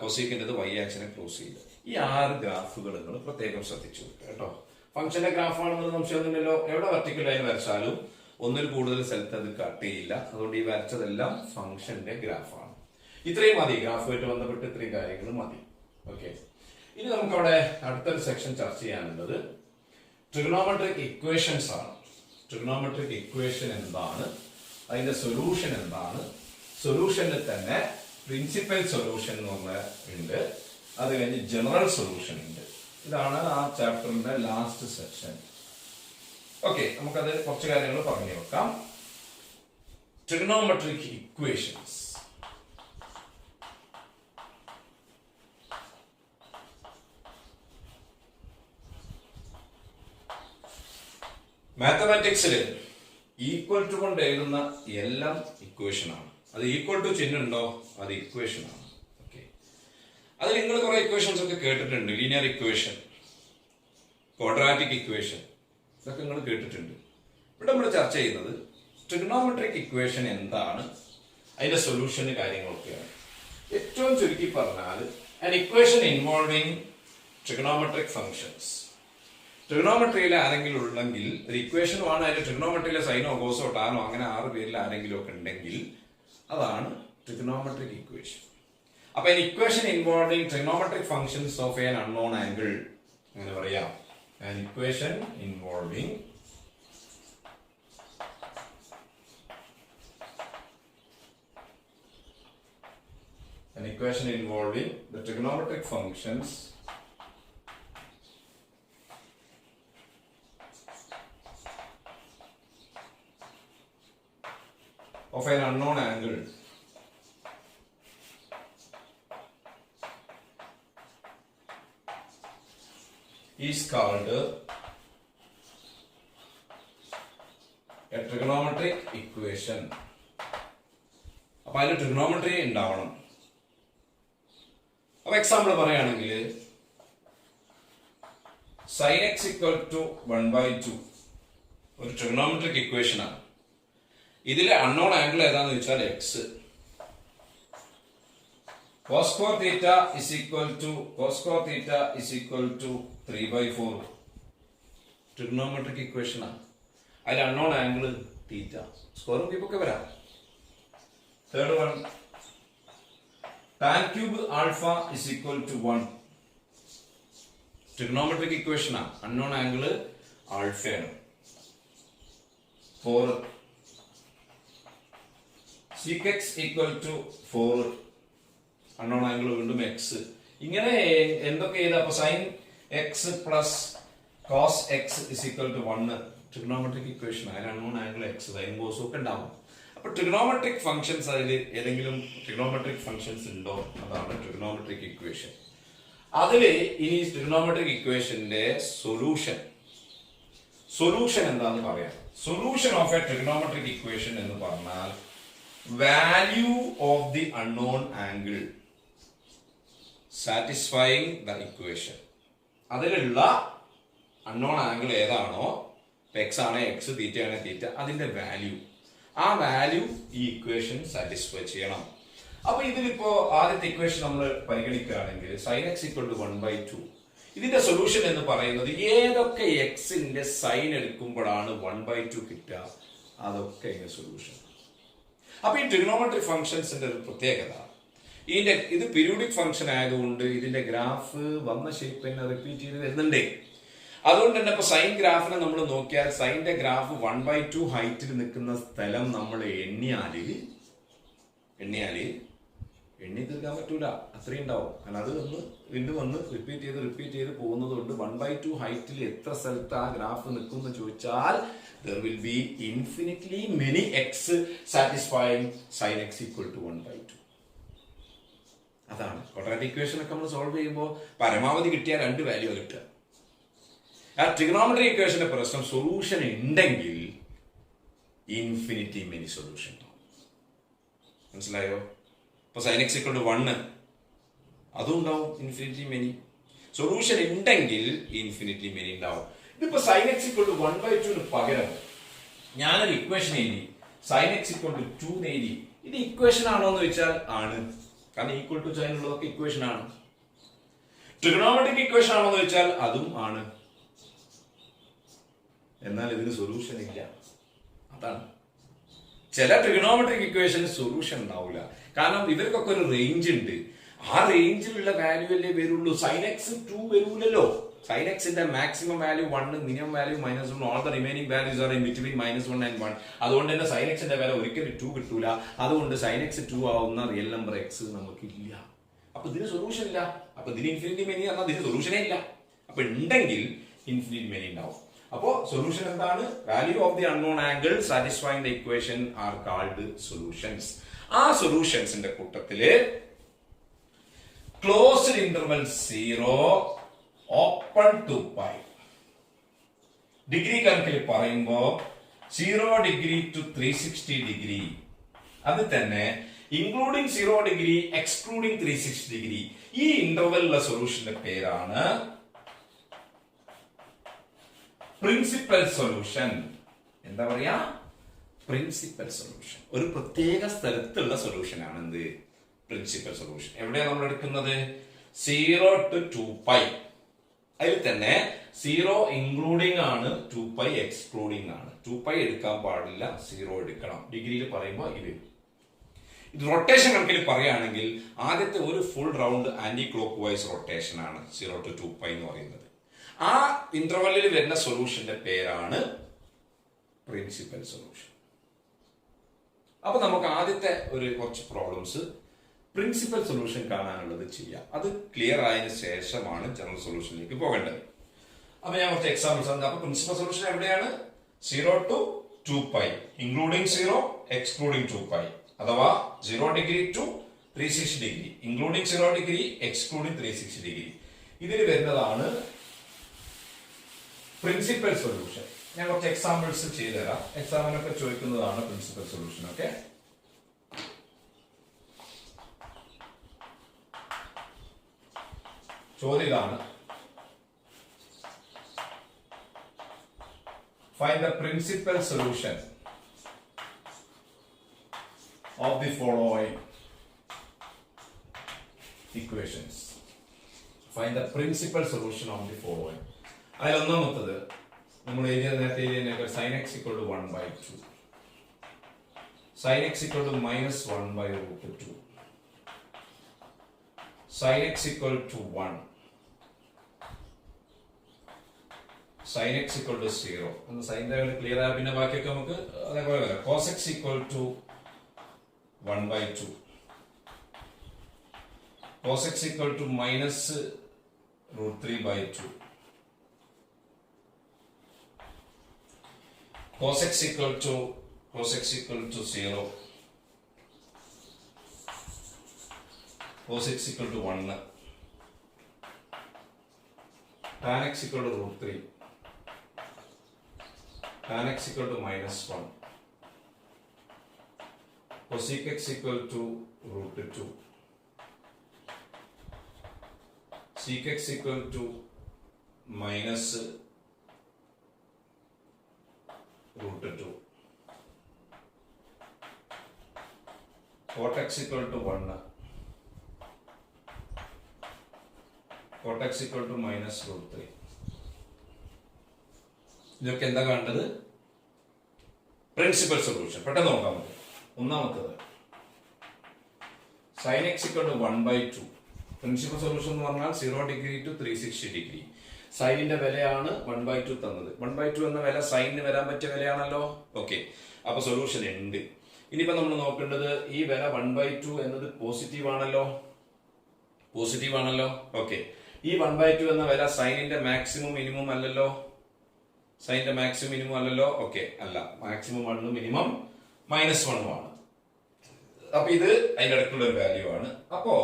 കൊസീക്കിന്റെ വൈ ആക്സിനെ ക്രോസ് ചെയ്ത്. ഈ 6 ഗ്രാഫുകൾ നിങ്ങൾ പ്രത്യേകം ശ്രദ്ധിച്ചു വെക്കുക കേട്ടോ. ഫംഗ്ഷന്റെ ഗ്രാഫ് ആണെന്ന് സംശയമൊന്നുമില്ലല്ലോ. എവിടെ വെർട്ടിക്കൽ ലൈൻ വരച്ചാലും ഒന്നിൽ കൂടുതൽ സ്ഥലത്ത് അത് കട്ട് ചെയ്യില്ല. അതുകൊണ്ട് ഈ വരച്ചതെല്ലാം ഫംഗ്ഷന്റെ ഗ്രാഫാണ്. ഇത്രയും മതി. ഗ്രാഫുമായിട്ട് ബന്ധപ്പെട്ട് ഇത്രയും കാര്യങ്ങൾ മതി. ഓക്കെ. ഇനി നമുക്ക് അവിടെ അടുത്തൊരു സെക്ഷൻ ചർച്ച ചെയ്യാനുള്ളത് ട്രിഗണോമെട്രിക് ഇക്വേഷൻസ് ആണ്. ട്രിഗണോമെട്രിക് ഇക്വേഷൻ എന്താണ്, അതിന്റെ സൊല്യൂഷൻ എന്താണ്, സൊല്യൂഷനിൽ തന്നെ പ്രിൻസിപ്പൽ സൊല്യൂഷൻ എന്ന് പറഞ്ഞ ഉണ്ട്, അത് കഴിഞ്ഞ് ജനറൽ സൊല്യൂഷൻ ഉണ്ട്. ഇതാണ് ആ ചാപ്റ്ററിന്റെ ലാസ്റ്റ് സെക്ഷൻ. ഓക്കെ, നമുക്കത് കുറച്ച് കാര്യങ്ങൾ പറഞ്ഞു വെക്കാം. Trigonometric equations. മാത്തമാറ്റിക്സിൽ ഈക്വൽ ടു കൊണ്ട് എഴുതുന്ന എല്ലാം ഇക്വേഷൻ ആണ്. അത് ഈക്വൽ ടു ചിഹ്നമുണ്ടോ അത് ഇക്വേഷൻ ആണ്. ഓക്കെ, അത് നിങ്ങൾ കുറെ ഇക്വേഷൻസ് ഒക്കെ കേട്ടിട്ടുണ്ട്. ലീനിയർ ഇക്വേഷൻ, ക്വാഡ്രാറ്റിക് ഇക്വേഷൻ, ഇതൊക്കെ നിങ്ങൾ കേട്ടിട്ടുണ്ട്. ഇവിടെ നമ്മൾ ചർച്ച ചെയ്യുന്നത് ട്രിഗണോമെട്രിക് ഇക്വേഷൻ എന്താണ്, അതിന്റെ സൊല്യൂഷന് കാര്യങ്ങളൊക്കെയാണ്. ഏറ്റവും ചുരുക്കി പറഞ്ഞാൽ an equation involving trigonometric functions. ട്രിഗണോമെട്രിയിലെ ആരെങ്കിലും ഉണ്ടെങ്കിൽ ഒരു ഇക്വേഷൻ ആണ്. അതിന്റെ ട്രിഗണോമെട്രിയിലെ സൈനോ കോസോ ടാനോ അങ്ങനെ 6 പേരിൽ ആരെങ്കിലും ഒക്കെ ഉണ്ടെങ്കിൽ അതാണ് ട്രിഗണോമെട്രിക് ഇക്വേഷൻ. അപ്പൊ an equation involving trigonometric functions of an unknown angle അങ്ങനെ പറയാം. An equation involving the trigonometric functions of an unknown angle is called a trigonometric equation. അപ്പൊ അതിൽ ട്രിഗണോമെട്രി ഉണ്ടാവണം. അപ്പൊ എക്സാമ്പിൾ പറയുകയാണെങ്കിൽ sin x equal to 1/2 ഒരു ട്രിഗണോമെട്രിക് ഇക്വേഷൻ ആണ്. ഇതിലെ അൺനോൺ ആംഗിൾ ഏതാന്ന് വെച്ചാൽ x. cos square theta is equal to 3/4 trigonometric equation ആണ്. അതിൽ അൺനോൺ ആംഗിൾ തീറ്റ. സ്ക്വയറും ക്യൂബൊക്കെ വരാം. Third one tan cube alpha is equal to 1 trigonometric equation ആണ്. അൺനോൺ ആംഗിൾ ആൽഫയാണ്. 4 sec x equal to 4 unknown angle വീണ്ടും എക്സ്. ഇങ്ങനെ എന്തൊക്കെ ചെയ്താ അപ്പൊ sine x plus cos x is equal to 1 trigonometric equation. അതിൽ അൺനോൺ ആംഗിൾ എക്സ് സൈൻ കോസും ഒക്കെ ഉണ്ടാവും. അപ്പൊ ട്രിഗണോമെട്രിക് ഫംഗ്ഷൻസ് അതിൽ ഏതെങ്കിലും ട്രിഗണോമെട്രിക് ഫംഗ്ഷൻസ് ഉണ്ടോ, അതാണ് ട്രിഗണോമെട്രിക് ഇക്വേഷൻ. അതില് ഇനി ട്രിഗണോമെട്രിക് ഇക്വേഷന്റെ സൊല്യൂഷൻ എന്താന്ന് പറയാം. Solution of A trigonometric equation എന്ന് പറഞ്ഞാൽ value of the unknown angle satisfying the equation. അതിലുള്ള അൺനോൺ ആംഗിൾ ഏതാണോ, എക്സ് ആണ് എക്സ്, തീറ്റ ആണ് തീറ്റ, അതിന്റെ വാല്യൂ, ആ വാല്യൂ ഈ ഇക്വേഷൻ സാറ്റിസ്ഫൈ ചെയ്യണം. അപ്പൊ ഇതിലിപ്പോ ആദ്യത്തെ ഇക്വേഷൻ നമ്മൾ പരിഗണിക്കുകയാണെങ്കിൽ sin x equal to 1/2 ഇതിന്റെ സൊല്യൂഷൻ എന്ന് പറയുന്നത് ഏതൊക്കെ എക്സിന്റെ സൈൻ എടുക്കുമ്പോഴാണ് 1/2 കിട്ടുക, അതൊക്കെ ഇതിന്റെ സൊല്യൂഷൻ. അപ്പൊ ഈ ട്രിഗണോമെട്രിക് ഫംഗ്ഷൻസിന്റെ ഒരു പ്രത്യേകത, ഇത് പീരിയോഡിക് ഫംഗ്ഷൻ ആയതുകൊണ്ട് ഇതിന്റെ ഗ്രാഫ് വന്ന ഷേപ്പ് തന്നെ റിപ്പീറ്റ് ചെയ്ത് വരുന്നുണ്ട്. അതുകൊണ്ട് തന്നെ ഇപ്പൊ സൈൻ ഗ്രാഫിനെ നമ്മൾ നോക്കിയാൽ സൈന്റെ ഗ്രാഫ് 1/2 ഹൈറ്റിൽ നിൽക്കുന്ന സ്ഥലം നമ്മൾ എണ്ണി തീർക്കാൻ പറ്റൂല, അത്രയും ഉണ്ടാവും. കാരണം അത് വീണ്ടും വന്ന് റിപ്പീറ്റ് ചെയ്ത് പോകുന്നത് കൊണ്ട് 1/2 ഹൈറ്റിൽ എത്ര സ്ഥലത്ത് ആ ഗ്രാഫ് നിൽക്കും എന്ന് ചോദിച്ചാൽ there will be infinitely many x satisfying sin x equal to 1/2. അതാണ് ക്വാഡ്രാറ്റിക് ഇക്വേഷൻ ഒക്കെ നമ്മൾ സോൾവ് ചെയ്യുമ്പോൾ പരമാവധി കിട്ടിയ 2 വാല്യൂ കിട്ടുക. ആ ട്രിഗണോമെട്രിക് ഇക്വേഷന്റെ പ്രശ്നം സൊല്യൂഷൻ ഉണ്ടെങ്കിൽ ഇൻഫിനിറ്റി മെനി സൊല്യൂഷൻ. മനസ്സിലായോ? ഇപ്പൊ sin x equal to 1 അതും ഉണ്ടാവും ഇൻഫിനിറ്റി മെനി. സൊല്യൂഷൻ ഉണ്ടെങ്കിൽ ഇൻഫിനിറ്റി മെനി ഉണ്ടാവും. ഇതിപ്പോ sin x equal to 1/2 പകരം ഞാനൊരു ഇക്വേഷൻ എഴുതി sin x equal to 2 എഴുതി. ഇത് ഇക്വേഷൻ ആണോ എന്ന് വെച്ചാൽ ആണ്, കാരണം ഈക്വൽ ടു സൈൻ ഉള്ളതൊക്കെ ഇക്വേഷൻ ആണ്. ട്രിഗണോമെട്രിക് ഇക്വേഷൻ ആണോ എന്ന് വെച്ചാൽ അതും ആണ്. എന്നാൽ ഇതിന് സൊല്യൂഷൻ ഇല്ല. അതാണ് ചില ട്രിഗണോമെട്രിക് ഇക്വേഷന് സൊല്യൂഷൻ ഉണ്ടാവില്ല. കാരണം ഇവർക്കൊക്കെ ഒരു റേഞ്ച് ഉണ്ട്. ആ റേഞ്ചിലുള്ള വാല്യൂ അല്ലേ വരുള്ളൂ. sin x 2 വരൂലല്ലോ. sin x ന്റെ maximum value 1, minimum value -1, all the remaining values are in between -1 and 1. അതുകൊണ്ട് തന്നെ sin x ന്റെ വാല്യൂ ഒരിക്കലും 2 കിട്ടൂല. അതുകൊണ്ട് sin x 2 ആവുന്ന റിയൽ നമ്പർ x നമുക്ക് ഇല്ല. അപ്പൊ ഇതിന് സൊല്യൂഷൻ ഇല്ല. അപ്പൊ ഇതിന് ഇൻഫിനിറ്റി മെനി പറഞ്ഞാൽ ഇതിന് സൊല്യൂഷനേ ഇല്ല. അപ്പൊ ഉണ്ടെങ്കിൽ ഇൻഫിനിറ്റി മെനി ഉണ്ടാവും. അപ്പോ സൊല്യൂഷൻ എന്താണ്? Value of the unknown angle satisfying the equation are called solutions. ആ സൊല്യൂഷൻസിന്റെ കൂട്ടത്തില് closed interval 0 open to π degree കണക്കിൽ പറയുമ്പോ 0 ഡിഗ്രി ടു 360 ഡിഗ്രി, അത് തന്നെ ഇൻക്ലൂഡിംഗ് 0 ഡിഗ്രി എക്സ്ക്ലൂഡിംഗ് 360 ഡിഗ്രി. ഈ ഇന്റർവെലുള്ള സൊല്യൂഷന്റെ പേരാണ് പ്രിൻസിപ്പൽ സൊല്യൂഷൻ. എന്താ പറയാ? Principal solution. ഒരു പ്രത്യേക സ്ഥലത്തുള്ള സൊല്യൂഷൻ ആണ് എന്ത്? Principal solution. എവിടെയാണ് നമ്മൾ എടുക്കുന്നത്? 0 to 2π. അതിൽ തന്നെ 0 ഇൻക്ലൂഡിംഗ് ആണ്, 2π എക്സ്ക്ലൂഡിംഗ് ആണ്. 2π എടുക്കാൻ പാടില്ല, 0 എടുക്കണം. ഡിഗ്രിയിൽ പറയുമ്പോൾ ഇത് റൊട്ടേഷൻ കണക്കിൽ പറയുകയാണെങ്കിൽ ആദ്യത്തെ ഒരു full round anticlockwise rotation ആണ് 0 to 2π എന്ന് പറയുന്നത്. ആ ഇന്റർവെല്ലിൽ വരുന്ന സൊല്യൂഷന്റെ പേരാണ് പ്രിൻസിപ്പൽ സൊല്യൂഷൻ. അപ്പൊ നമുക്ക് ആദ്യത്തെ ഒരു കുറച്ച് പ്രോബ്ലംസ് പ്രിൻസിപ്പൽ സൊല്യൂഷൻ കാണാനുള്ളത് ചെയ്യാം. അത് ക്ലിയർ ആയതിനു ശേഷമാണ് ജനറൽ സൊല്യൂഷനിലേക്ക് പോകേണ്ടത്. അപ്പൊ ഞാൻ കുറച്ച് എക്സാമ്പിൾസ് ആണ്. അപ്പൊ പ്രിൻസിപ്പൽ സൊല്യൂഷൻ എവിടെയാണ്? 0 to 2π ഇൻക്ലൂഡിംഗ് 0 എക്സ്ക്ലൂഡിംഗ് 2π, അഥവാ 0 degree to 360 degree including 0 degree excluding 360 degree. ഇതിൽ വരുന്നതാണ് പ്രിൻസിപ്പൽ സൊല്യൂഷൻ. ഞാൻ കുറച്ച് എക്സാമ്പിൾസ് ചെയ്തുതരാം. എക്സാമിനൊക്കെ ചോദിക്കുന്നതാണ് പ്രിൻസിപ്പൽ സൊല്യൂഷൻ. ഓക്കെ, ചോദ്യം ഇതാണ്: find the principal solution of the following equations. Find the principal solution of the following. അതിൽ ഒന്നാമത്തത് നമ്മൾ നേരത്തെ എഴുതിയതിനേക്കാൾ sin x equal to 1/2, sin x equal to -1/√2, sin x equal to 1, sin x equal to 0. Sine clear ആയ പിന്നെ ബാക്കിയൊക്കെ നമുക്ക് അതേപോലെ വരാം. cos x equal to 1/2, cos x equal to -√3/2, cos x equal to 0, cos x equal to 1, tan x equal to √3, tan x equal to -1, cosec x equal to √2, sec x equal to -√2, cot x equal to 1, cot x equal to -√3. ഇതൊക്കെ എന്താ കണ്ടത്? Principal solution. പെട്ടെന്ന് നോക്കാൻ പറ്റും. ഒന്നാമത്തത് sin x equal to 1/2. Principal solution എന്ന് പറഞ്ഞാൽ 0 ഡിഗ്രി ടു 360 ഡിഗ്രി. സൈനിന്റെ വിലയാണ് 1/2 തന്നത്. 1/2 എന്ന വില സൈനിന് വരാൻ പറ്റിയ വിലയാണല്ലോ. ഓക്കെ, അപ്പൊ സൊല്യൂഷൻ ഉണ്ട്. ഇനിയിപ്പോ നമ്മൾ നോക്കേണ്ടത് ഈ വില 1/2 എന്നത് പോസിറ്റീവ് ആണല്ലോ. ഓക്കെ, ഈ 1/2 എന്ന വില സൈനിന്റെ മാക്സിമം മിനിമം അല്ലല്ലോ. സൈനിന്റെ മാക്സിമം മിനിമം അല്ലല്ലോ. ഓക്കെ, അല്ല, മാക്സിമം 1 മിനിമം -1 ആണ്. അപ്പൊ ഇത് അതിന്റെ ഇടയ്ക്കുള്ള ഒരു വാല്യൂ ആണ്. അപ്പോ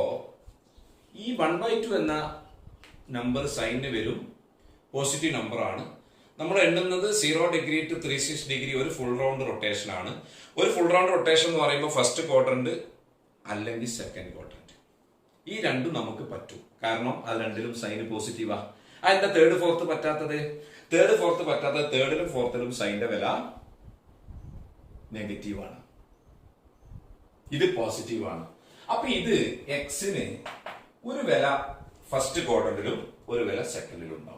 ഈ 1/2 എന്ന നമ്പർ സൈനിന് വരും, പോസിറ്റീവ് നമ്പർ ആണ്. നമ്മൾ എണ്ണുന്നത് 0 ഡിഗ്രി ടു 360 ഡിഗ്രി ഒരു ഫുൾ റൗണ്ട് റൊട്ടേഷൻ ആണ്. ഒരു ഫുൾ റൗണ്ട് റൊട്ടേഷൻ എന്ന് പറയുമ്പോൾ ഫസ്റ്റ് ക്വാഡ്രന്റ് അല്ലെങ്കിൽ സെക്കൻഡ് ക്വാഡ്രന്റ്, ഈ രണ്ടും നമുക്ക് പറ്റും. കാരണം അത് രണ്ടിലും സൈന് പോസിറ്റീവാ. അതിന്റെ തേർഡ് ഫോർത്ത് പറ്റാത്തത്? തേർഡിലും ഫോർത്തിലും സൈന്റെ വില നെഗറ്റീവ് ആണ്, ഇത് പോസിറ്റീവ് ആണ്. അപ്പൊ ഇത് എക്സിന് ഒരു വില ഫസ്റ്റ് ക്വാഡ്രന്റിലും ഒരു വില സെക്കൻഡിലും ഉണ്ടാവും.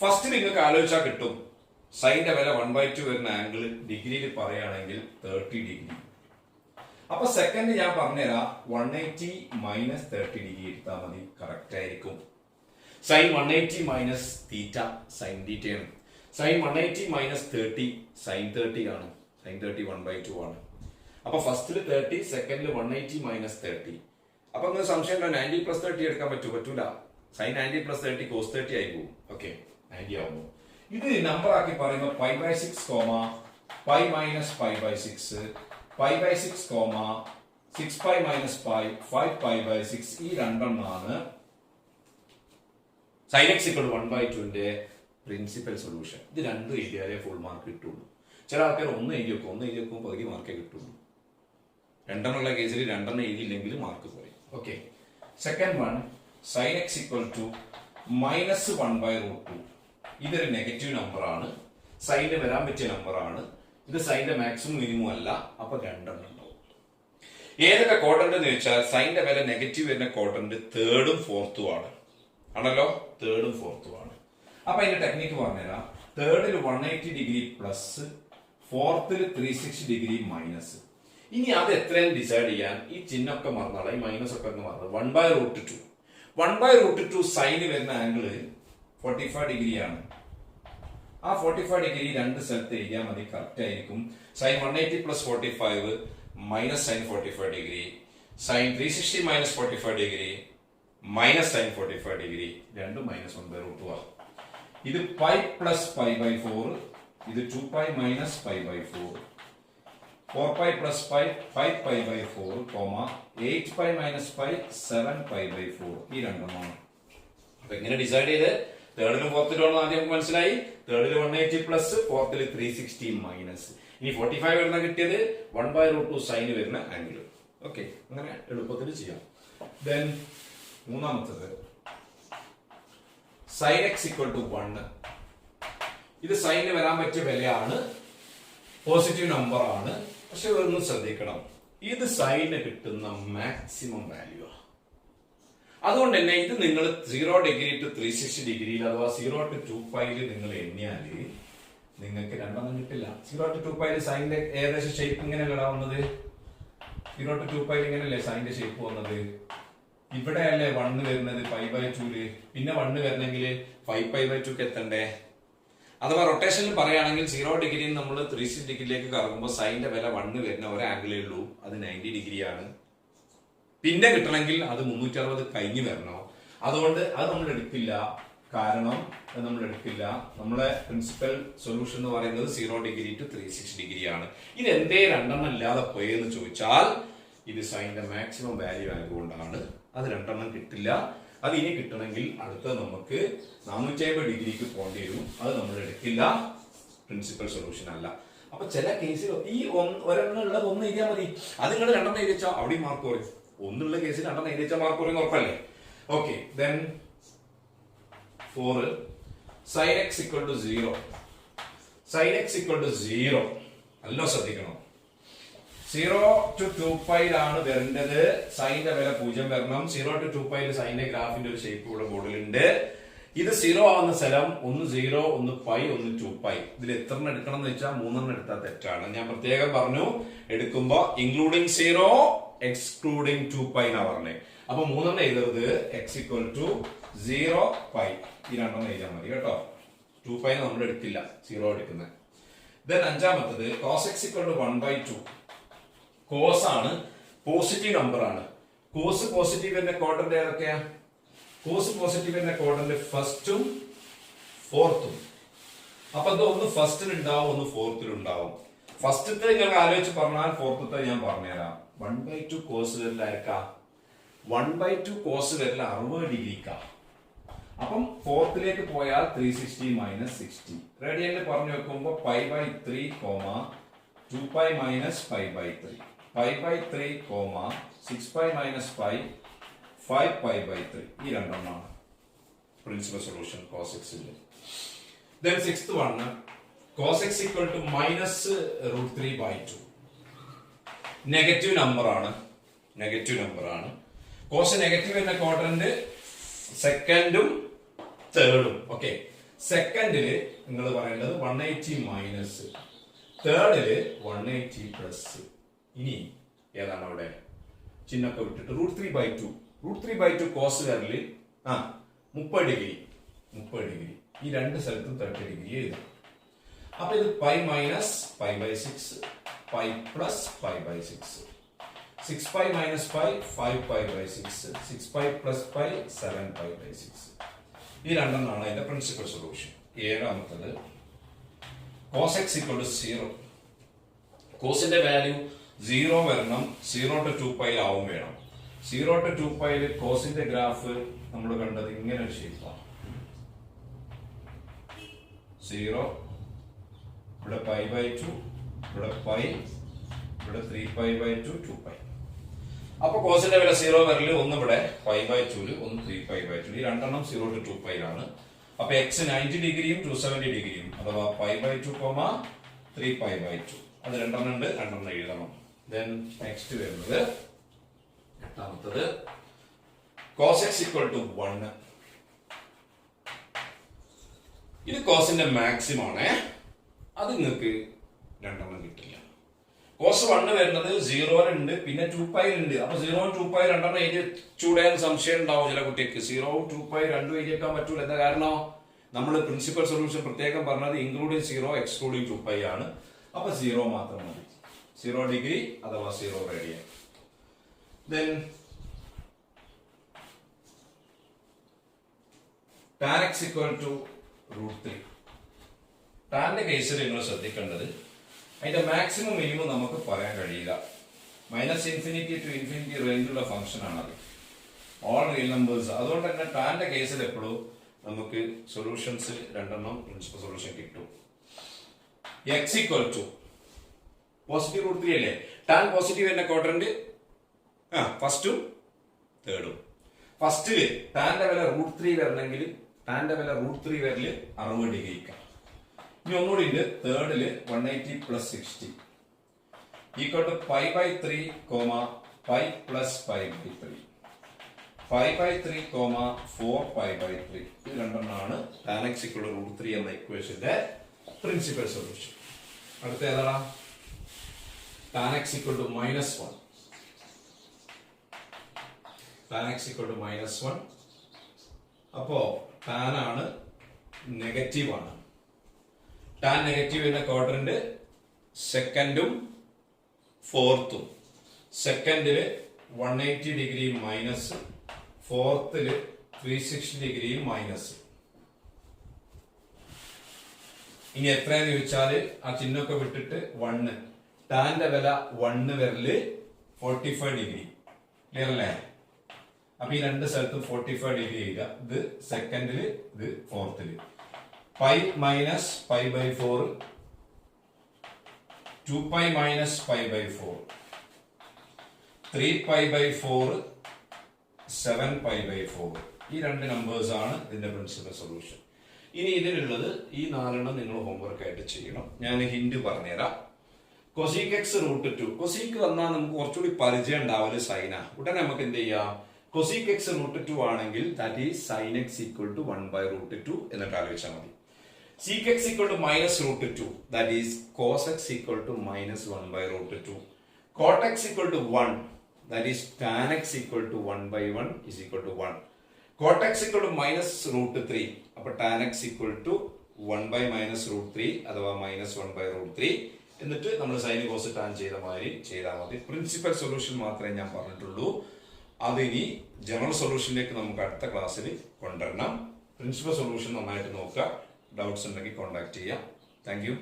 ഫസ്റ്റ് നിങ്ങൾക്ക് ആലോചിച്ചാൽ കിട്ടും, സൈന്റെ വില 1/2 വരുന്ന ആംഗിൾ ഡിഗ്രിയിൽ പറയുകയാണെങ്കിൽ 30 ഡിഗ്രി. അപ്പൊ സെക്കൻഡ് ഞാൻ പറഞ്ഞുതരാം, 180 - 30 ഡിഗ്രി എടുത്താൽ മതി, കറക്റ്റ് ആയിരിക്കും. സൈൻ 180 മൈനസ് തീറ്റ സൈൻ തീറ്റയാണ്. സൈൻ 180 - 30 സൈൻ 30 ആണ്. സൈൻ 30 1/2 ആണ്. അപ്പൊ ഫസ്റ്റില് 30, സെക്കൻഡില് 180 - 30. അപ്പൊ നിങ്ങൾ സംശയം 90 + 30 എടുക്കാൻ പറ്റൂല. സൈൻ 90 + 30 cos 30 ആയി പോകും. ഓക്കെ, 90 ആവുന്നു. ഇത് നമ്പർ ആക്കി പറയുമ്പോൾ π/6, π - π/6, π/6, 6π - π, 5π/6 ഈ രണ്ടെണ്ണമാണ് sin x equal to 1/2ന്റെ പ്രിൻസിപ്പൽ സൊല്യൂഷൻ. ഇത് രണ്ടും എഴുതിയാലേ ഫുൾ മാർക്ക് കിട്ടുള്ളൂ. ചില ആൾക്കാർ ഒന്ന് എഴുതി വെക്കും പകുതി മാർക്കേ കിട്ടുള്ളൂ. രണ്ടെണ്ണമുള്ള കേസിൽ രണ്ടെണ്ണം എഴുതിയില്ലെങ്കിൽ മാർക്ക് കുറയും. Okay, second one sin x equal to -1/√2. ഇതൊരു നെഗറ്റീവ് നമ്പർ ആണ്, സൈനിന് വരാൻ പറ്റിയ നമ്പർ ആണ്. ഇത് സൈനിന്റെ മാക്സിമം മിനിമം അല്ല. അപ്പൊ രണ്ടെണ്ണം ഉണ്ടാവും. ഏതൊക്കെ ക്വാഡ്രന്റ് എന്ന് വെച്ചാൽ സൈനിന്റെ വില നെഗറ്റീവ് വരുന്ന ക്വാഡ്രന്റ് തേർഡും ഫോർത്തും ആണ്. ആണല്ലോ, തേർഡും ഫോർത്തും ആണ്. അപ്പൊ അതിന്റെ ടെക്നിക്ക് പറഞ്ഞുതരാം. തേർഡിൽ 180 ഡിഗ്രി പ്ലസ്, ഫോർത്തിൽ 360 ഡിഗ്രി മൈനസ്. ഇനി അത് എത്രയും ഡിസൈഡ് ചെയ്യാൻ ഈ ചിഹ്നമൊക്കെ മറന്നാളെ, ഈ മൈനസ് ഒക്കെ മറന്നു. 1/√2 സൈന് വരുന്ന ആംഗിള് 45 ഡിഗ്രിയാണ്. ആ 45 ഡിഗ്രി രണ്ട് സ്ഥലത്ത് എഴുതിയാൽ മതി, കറക്റ്റ് ആയിരിക്കും. Sine 180 plus 45 minus sine 45 degree, sine 360 minus 45 degree minus sine 45 degree, രണ്ടും മൈനസ് 1/√2. ഇത് പൈ പ്ലസ് പൈ ബൈ 4, ഇത് 2π minus pi by 4, 4π plus pi 5π by 4, 8π minus pi 7π by 4. ഈ രണ്ടെണ്ണമാണ്. അപ്പൊ എങ്ങനെ ഡിസൈഡ് ചെയ്ത് തേർഡിലും ഫോർത്തിലും ആദ്യം നമുക്ക് മനസ്സിലായി. തേർഡിൽ 180 പ്ലസ്, ഫോർത്തിൽ 360 മൈനസ്. ഇനി 45 വരുന്ന കിട്ടിയത് 1/√2 സൈൻ വരുന്ന ആംഗിൾ. ഓക്കെ, അങ്ങനെ എളുപ്പത്തിൽ ചെയ്യാം. ദെൻ മൂന്നാമത്തത് സൈൻ എക്സ് ഈക്വൽ ടു 1. ഇത് സൈനിന് വരാൻ പറ്റിയ വിലയാണ്, പോസിറ്റീവ് നമ്പർ ആണ്. പക്ഷെ ഒന്ന് ശ്രദ്ധിക്കണം, ഇത് സൈനിന് കിട്ടുന്ന മാക്സിമം വാല്യൂ. അതുകൊണ്ട് തന്നെ ഇത് നിങ്ങൾ 0 ഡിഗ്രി ടു 360 ഡിഗ്രിയിൽ അഥവാ 0 ടു 2π നിങ്ങൾ എണ്ണിയാല് നിങ്ങൾക്ക് രണ്ടെണ്ണം കിട്ടില്ല. 0 ടു 2π സൈനിന്റെ ഏകദേശം ഷേപ്പ് ഇങ്ങനെയല്ല വന്നത്. 0 ടു 2π ഇങ്ങനെയല്ലേ സൈനിന്റെ ഷേപ്പ് വന്നത്. ഇവിടെ അല്ലേ 1 വരുന്നത് π/2, പിന്നെ 1 വരണമെങ്കിൽ 5π/2 എത്തണ്ടേ. അഥവാ റൊട്ടേഷനിൽ പറയുകയാണെങ്കിൽ 0 ഡിഗ്രിയിൽ നമ്മൾ 360 ഡിഗ്രിയിലേക്ക് കറങ്ങുമ്പോൾ സൈനിന്റെ വില 1 വരുന്ന ഒരു ആംഗിളേ ഉള്ളൂ, അത് 90 ഡിഗ്രിയാണ്. പിന്നെ കിട്ടണമെങ്കിൽ അത് 360 കഴിഞ്ഞ് വരണോ. അതുകൊണ്ട് അത് നമ്മൾ എടുക്കില്ല. കാരണം അത് നമ്മൾ എടുക്കില്ല. നമ്മളെ പ്രിൻസിപ്പൽ സൊല്യൂഷൻ എന്ന് പറയുന്നത് 0 ഡിഗ്രി ടു 360 ഡിഗ്രിയാണ്. ഇത് എന്തേ രണ്ടെണ്ണം ഇല്ലാതെ പോയെന്ന് ചോദിച്ചാൽ ഇത് സൈനിന്റെ മാക്സിമം വാല്യൂ ആയതുകൊണ്ടാണ്. അത് രണ്ടെണ്ണം കിട്ടില്ല. അത് ഇനി കിട്ടണമെങ്കിൽ അടുത്തത് നമുക്ക് 450 ഡിഗ്രിക്ക് പോകേണ്ടി വരും. അത് നമ്മൾ എടുക്കില്ല, പ്രിൻസിപ്പൽ സൊല്യൂഷൻ അല്ല. അപ്പൊ ചില കേസിൽ ഈ ഒരെണ്ണം ഉള്ളത് ഒന്ന് എഴുതിയാൽ മതി. അത് നിങ്ങൾ രണ്ടെണ്ണം എഴുതിച്ചാൽ അവിടെ മാർക്ക് കുറയും. ഒന്നുള്ള കേസിൽ രണ്ടെണ്ണം എഴുതിച്ചാൽ മാർക്ക് കുറയും ഉറപ്പല്ലേ. Okay, then 4 sine x equal to 0. Sine x equal to 0 നല്ല ശ്രദ്ധിക്കണം. 0 ടു 2π വരേണ്ടത്. സൈനിന്റെ വില 0 വരണം. 0 ടു 2π സൈനിന്റെ ഗ്രാഫിന്റെ ഒരു ഷേപ്പ് ഇവിടെ ബോർഡിലുണ്ട്. ഇത് 0 ആവുന്ന സ്ഥലം ഒന്ന് 0, ഒന്ന് π, ഒന്ന് 2π. ഇതിൽ എത്ര എടുക്കണം എന്ന് വെച്ചാൽ 3 എടുത്താൽ തെറ്റാണ്. ഞാൻ പ്രത്യേകം പറഞ്ഞു, എടുക്കുമ്പോ ഇൻക്ലൂഡിങ് 0 എക്സ്ക്ലൂഡിങ് 2π എന്നാ പറഞ്ഞത്. അപ്പൊ 3 എഴുതരുത്. എക്സ് ഈക്വൽ ടു 0π, ഈ രണ്ടെണ്ണം എഴുതാൻ മതി കേട്ടോ. 2π നമ്മൾ എടുക്കില്ല, 0 എടുക്കുന്നത്. ദെൻ അഞ്ചാമത്തത് cos x equal to 1/2. Cos ആണ്, പോസിറ്റീവ് നമ്പർ ആണ്. കോസ് പോസിറ്റീവ് എന്ന ക്വാഡ്രന്റ് ഏതൊക്കെയാ? കോസ് പോസിറ്റീവ് എന്ന ക്വാഡ്രന്റ് ഫസ്റ്റും ഫോർത്തും. അപ്പൊ ഇത് ഒന്ന് ഫസ്റ്റിൽ ഉണ്ടാവും, ഒന്ന് ഫോർത്തിൽ ഉണ്ടാവും. ഫസ്റ്റത്തെ നിങ്ങൾക്ക് ആലോചിച്ച് പറഞ്ഞാൽ ഫോർത്തത്തെ ഞാൻ പറഞ്ഞുതരാം. 1/2 കോസ് വരില്ലായിരിക്കാം. 1/2 കോസ് വരില്ല 60 ഡിഗ്രിക്കാ. അപ്പം ഫോർത്തിലേക്ക് പോയാൽ 360 മൈനസ് 60. റേഡിയനിൽ പറഞ്ഞു വെക്കുമ്പോ π/3, 2π മൈനസ് π/3, π/3, 6π മൈനസ് π, 5π/3. ഈ രണ്ടെണ്ണമാണ് principal solution cos x. Then sixth one, cos x equal to minus √3/2. Negative number ആണ്, നെഗറ്റീവ് നമ്പർ ആണ്. കോസ് നെഗറ്റീവ് എന്ന ക്വാഡ്രന്റ് സെക്കൻഡും തേർഡും. ഓക്കെ, സെക്കൻഡില് നിങ്ങൾ പറയേണ്ടത് 180 മൈനസ്, തേർഡില് 180 പ്ലസ്. ഇനി ഏതാണ് അവിടെ ചിഹ്നമൊക്കെ വിട്ടിട്ട് √3/2. √3/2 കോസ് വരല് 30 ഡിഗ്രി, 30 ഡിഗ്രി. ഈ രണ്ട് സ്ഥലത്തും 30 ഡിഗ്രി എഴുതാം. അപ്പൊ ഇത് π മൈനസ് π/6, π പ്ലസ് π/6, 6π മൈനസ് π, 5π/6, 6π പ്ലസ് π, 7π/6. ഈ രണ്ടെണ്ണമാണ് അതിന്റെ പ്രിൻസിപ്പൽ സൊല്യൂഷൻ. ഏഴാമത്തത് cos x equal to 0. കോസിന്റെ വാല്യൂ 0 വരണം, 0 to 2π ആവും വേണം. 0 to 2π കോസിന്റെ ഗ്രാഫ് നമ്മൾ കണ്ടത് ഇങ്ങനെ ഒരു ഷേപ്പാണ്. 0, ഇവിടെ π/2, ഇവിടെ π, ഇവിടെ 3π/2, 2π. അപ്പൊ കോസിന്റെ വില 0 വരല് ഒന്ന് ഇവിടെ π/2, ഒന്ന് 3π/2. ഈ രണ്ടെണ്ണം 0 to 2π ആണ്. അപ്പൊ x 90 ഡിഗ്രിയും 270 ഡിഗ്രിയും അഥവാ π/2, 3π/2. അത് രണ്ടെണ്ണം ഉണ്ട്, രണ്ടെണ്ണം എഴുതണം. ദെൻ നെക്സ്റ്റ് വരുന്നത് എട്ടാമത്തത് cos x equal to 1. ഇത് കോസിന്റെ മാക്സിമം ആണ്. അത് നിങ്ങൾക്ക് രണ്ടെണ്ണം കിട്ടില്ല. കോസ് 1 വരുന്നത് 0 ഉണ്ട്, പിന്നെ 2π ഉണ്ട്. അപ്പൊ 0 2π രണ്ടെണ്ണം എഴുതി ചൂടാൻ സംശയം ഉണ്ടാവും ചില കുട്ടിക്ക്. 0 2π രണ്ടും എഴുതിയേക്കാൻ പറ്റൂല. എന്താ കാരണം? നമ്മൾ പ്രിൻസിപ്പൽ സൊല്യൂഷൻ പ്രത്യേകം പറഞ്ഞത് ഇൻക്ലൂഡിങ് 0 എക്സ്ക്ലൂഡിങ് 2π ആണ്. അപ്പൊ 0 മാത്രം മതി. 0 ഡിഗ്രി അഥവാ 0 radian. Then tan x equal to √3. ടാന്റെ കേസിൽ നിങ്ങൾ ശ്രദ്ധിക്കേണ്ടത് അതിന്റെ മാക്സിമം മിനിമം നമുക്ക് പറയാൻ കഴിയില്ല. -∞ to ∞ റേഞ്ചുള്ള ഫംഗ്ഷൻ ആണത്, ഓൾ റിയൽ നമ്പേഴ്സ്. അതുകൊണ്ട് തന്നെ ടാന്റെ കേസിൽ എപ്പോഴും നമുക്ക് സൊല്യൂഷൻസ് രണ്ടെണ്ണം പ്രിൻസിപ്പൽ സൊല്യൂഷൻ കിട്ടും. x equal to പോസിറ്റീവ് √3 അല്ലേ, ടാൻ പോസിറ്റീവ് എന്ന ക്വാഡ്രന്റ് ഫസ്റ്റും തേർഡും. ഫസ്റ്റില് ടാന്റെ വില √3 വരണമെങ്കിൽ ടാന്റെ വില √3 വരല് 60 ഡിഗ്രിക്കാണ്. ഇനി ഒന്നുകൂടി ഉണ്ട്, തേർഡില് 180 + 60 ഈക്വൽ ടു π/3, π + π/3, π/3, 4π/3. ഇത് രണ്ടെണ്ണമാണ് tan x equal to √3 എന്ന ഇക്വേഷന്റെ പ്രിൻസിപ്പൽ സൊല്യൂഷൻ. അടുത്ത ഏതാ? tan x equal to -1. tan x equal to -1. അപ്പോ tan ആണ് നെഗറ്റീവ് ആണ്. ടാൻ നെഗറ്റീവ് എന്ന ക്വാഡ്രന്റ് സെക്കൻഡും ഫോർത്തും. സെക്കൻഡില് 180 ഡിഗ്രി മൈനസ്, ഫോർത്തില് 360 ഡിഗ്രി മൈനസ്. ഇനി എത്രയെന്ന് ചോദിച്ചാല് ആ ചിഹ്നമൊക്കെ വിട്ടിട്ട് 1. ടാന്റെ വില 1 വരല് 45 ഡിഗ്രി. ക്ലിയർ അല്ലേ? അപ്പൊ ഈ രണ്ട് സ്ഥലത്തും 45 ഡിഗ്രി ചെയ്യുക. ഇത് സെക്കൻഡില്, ഇത് ഫോർത്തില്. π minus π/4, 2π minus π/4, 3π/4, 7π/4. ഈ രണ്ട് നമ്പേഴ്സ് ആണ് ഇതിന്റെ പ്രിൻസിപ്പൽ സൊല്യൂഷൻ. ഇനി ഇതിലുള്ളത് ഈ 4 നിങ്ങൾ ഹോംവർക്ക് ആയിട്ട് ചെയ്യണം. ഞാൻ ഹിന്റ് പറഞ്ഞുതരാം. Cosec x √2. കൊസീക്ക് വന്നാൽ നമുക്ക് കുറച്ചുകൂടി പരിചയം ഉണ്ടാവല് സൈന. ഉടനെ നമുക്ക് എന്ത് ചെയ്യാം? കൊസീക് എക്സ് √2 ആണെങ്കിൽ that is sine x equal to 1/√2 എന്നിട്ട് ആലോചിച്ചാൽ മതി. sec x equal to -√2, that is cos x equal to -1/√2. cot x equal to 1, that is tan x equal to 1/1 is equal to 1. cot x equal to -√3, അപ്പോൾ tan x equal to 1/-√3 അഥവാ -1/√3. എന്നിട്ട് നമ്മൾ സൈൻ കോസ് ടാൻ ചെയ്ത മാതിരി ചെയ്താൽ മതി. പ്രിൻസിപ്പൽ സൊല്യൂഷൻ മാത്രമേ ഞാൻ പറഞ്ഞിട്ടുള്ളൂ. അതിനി ജനറൽ സൊല്യൂഷനിലേക്ക് നമുക്ക് അടുത്ത ക്ലാസ്സിൽ കൊണ്ടുവരണം. പ്രിൻസിപ്പൽ സൊല്യൂഷൻ നന്നായിട്ട് നോക്കുക. ഡൗട്ട്സ് ഉണ്ടെങ്കിൽ കോൺടാക്ട് ചെയ്യാം. Thank you.